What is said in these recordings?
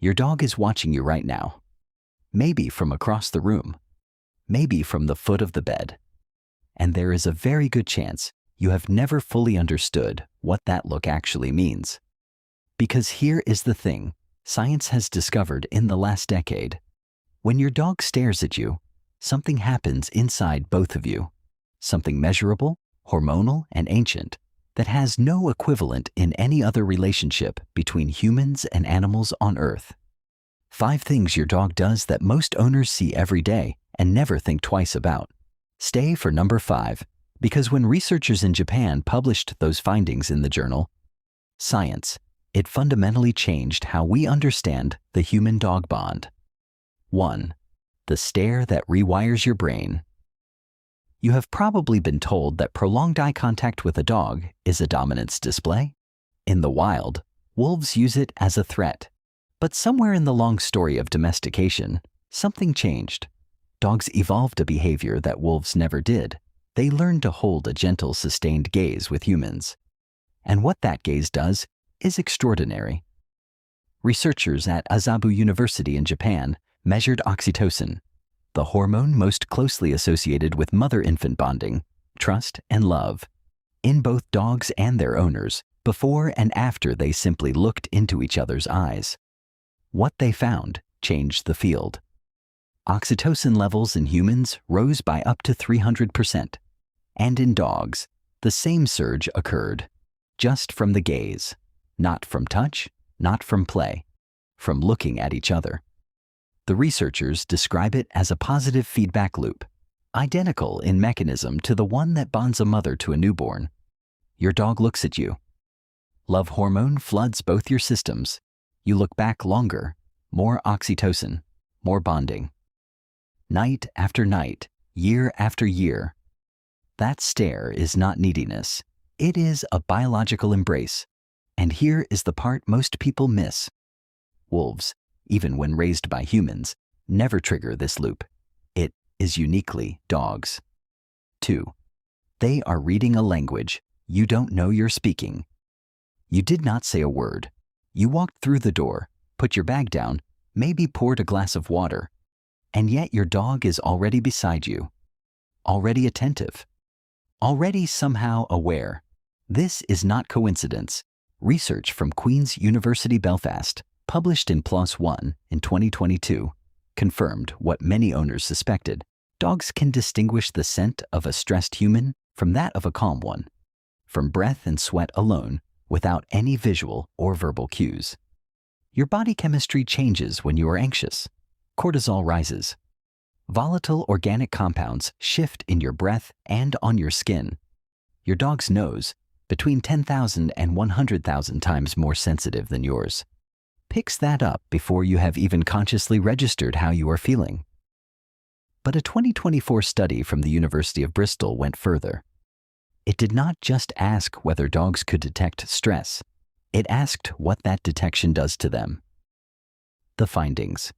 Your dog is watching you right now. Maybe from across the room. Maybe from the foot of the bed. And there is a very good chance you have never fully understood what that look actually means. Because here is the thing science has discovered in the last decade. When your dog stares at you, something happens inside both of you. Something measurable, hormonal, and ancient that has no equivalent in any other relationship between humans and animals on Earth. 5 things your dog does that most owners see every day and never think twice about. Stay for number 5, because when researchers in Japan published those findings in the journal Science, it fundamentally changed how we understand the human-dog bond. 1. The stare that rewires your brain. You have probably been told that prolonged eye contact with a dog is a dominance display. In the wild, wolves use it as a threat. But somewhere in the long story of domestication, something changed. Dogs evolved a behavior that wolves never did. They learned to hold a gentle, sustained gaze with humans. And what that gaze does is extraordinary. Researchers at Azabu University in Japan measured oxytocin, the hormone most closely associated with mother-infant bonding, trust, and love, in both dogs and their owners, before and after they simply looked into each other's eyes. What they found changed the field. Oxytocin levels in humans rose by up to 300%, and in dogs, the same surge occurred, just from the gaze, not from touch, not from play, from looking at each other. The researchers describe it as a positive feedback loop, identical in mechanism to the one that bonds a mother to a newborn. Your dog looks at you. Love hormone floods both your systems. You look back longer, more oxytocin, more bonding. Night after night, year after year. That stare is not neediness. It is a biological embrace. And here is the part most people miss. Wolves, even when raised by humans, never trigger this loop. It is uniquely dogs. 2. They are reading a language you don't know you're speaking. You did not say a word. You walked through the door, put your bag down, maybe poured a glass of water, and yet your dog is already beside you, already attentive, already somehow aware. This is not coincidence. Research from Queen's University Belfast, published in PLOS ONE in 2022, confirmed what many owners suspected. Dogs can distinguish the scent of a stressed human from that of a calm one, from breath and sweat alone, without any visual or verbal cues. Your body chemistry changes when you are anxious. Cortisol rises. Volatile organic compounds shift in your breath and on your skin. Your dog's nose, between 10,000 and 100,000 times more sensitive than yours, picks that up before you have even consciously registered how you are feeling. But a 2024 study from the University of Bristol went further. It did not just ask whether dogs could detect stress. It asked what that detection does to them. The findings.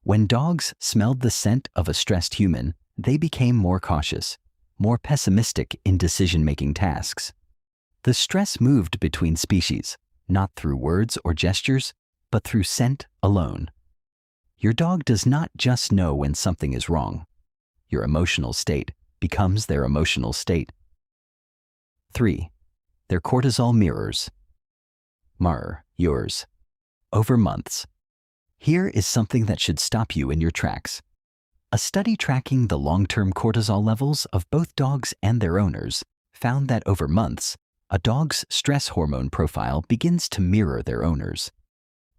When dogs smelled the scent of a stressed human, they became more cautious, more pessimistic in decision-making tasks. The stress moved between species, not through words or gestures, but through scent alone. Your dog does not just know when something is wrong. Your emotional state becomes their emotional state. 3. Their cortisol mirrors. Yours. Over months. Here is something that should stop you in your tracks. A study tracking the long-term cortisol levels of both dogs and their owners found that over months, a dog's stress hormone profile begins to mirror their owners.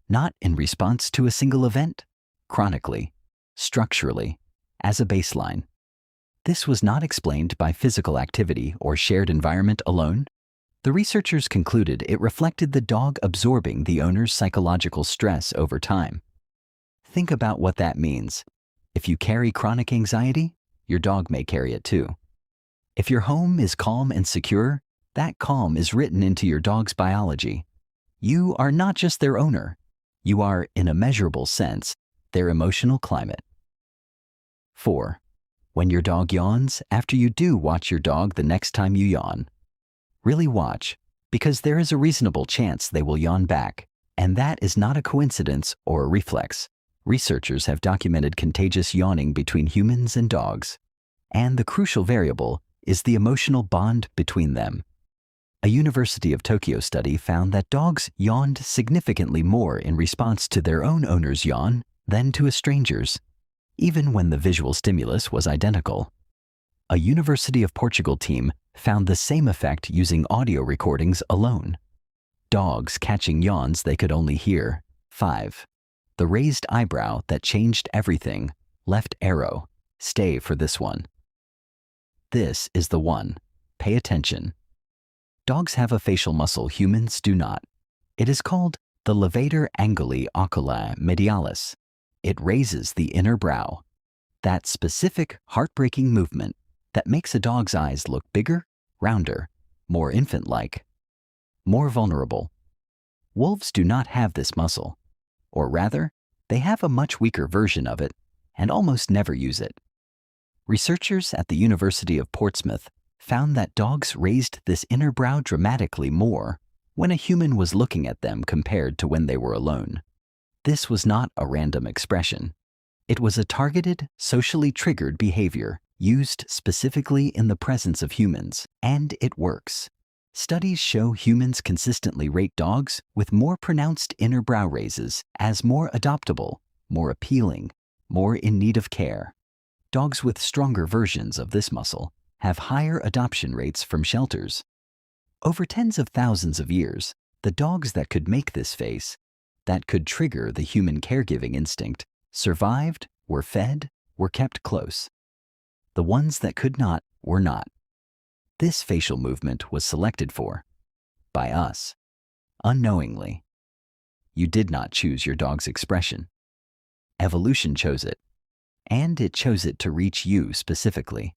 Not in response to a single event, chronically, structurally, as a baseline. This was not explained by physical activity or shared environment alone. The researchers concluded it reflected the dog absorbing the owner's psychological stress over time. Think about what that means. If you carry chronic anxiety, your dog may carry it too. If your home is calm and secure, that calm is written into your dog's biology. You are not just their owner. You are, in a measurable sense, their emotional climate. 4. When your dog yawns after you do watch your dog the next time you yawn. Really watch, because there is a reasonable chance they will yawn back, And that is not a coincidence or a reflex. Researchers have documented contagious yawning between humans and dogs. And the crucial variable is the emotional bond between them. A University of Tokyo study found that dogs yawned significantly more in response to their own owner's yawn than to a stranger's, even when the visual stimulus was identical. A University of Portugal team found the same effect using audio recordings alone. Dogs catching yawns they could only hear. 5. The raised eyebrow that changed everything. Left arrow. Stay for this one. This is the one. Pay attention. Dogs have a facial muscle humans do not. It is called the levator anguli oculi medialis. It raises the inner brow. That specific, heartbreaking movement that makes a dog's eyes look bigger, rounder, more infant-like, more vulnerable. Wolves do not have this muscle, or rather, they have a much weaker version of it and almost never use it. Researchers at the University of Portsmouth found that dogs raised this inner brow dramatically more when a human was looking at them compared to when they were alone. This was not a random expression. It was a targeted, socially triggered behavior used specifically in the presence of humans, and it works. Studies show humans consistently rate dogs with more pronounced inner brow raises as more adoptable, more appealing, more in need of care. Dogs with stronger versions of this muscle have higher adoption rates from shelters. Over tens of thousands of years, the dogs that could make this face, that could trigger the human caregiving instinct, survived, were fed, were kept close. The ones that could not were not. This facial movement was selected for by us, unknowingly. You did not choose your dog's expression. Evolution chose it, and it chose it to reach you specifically.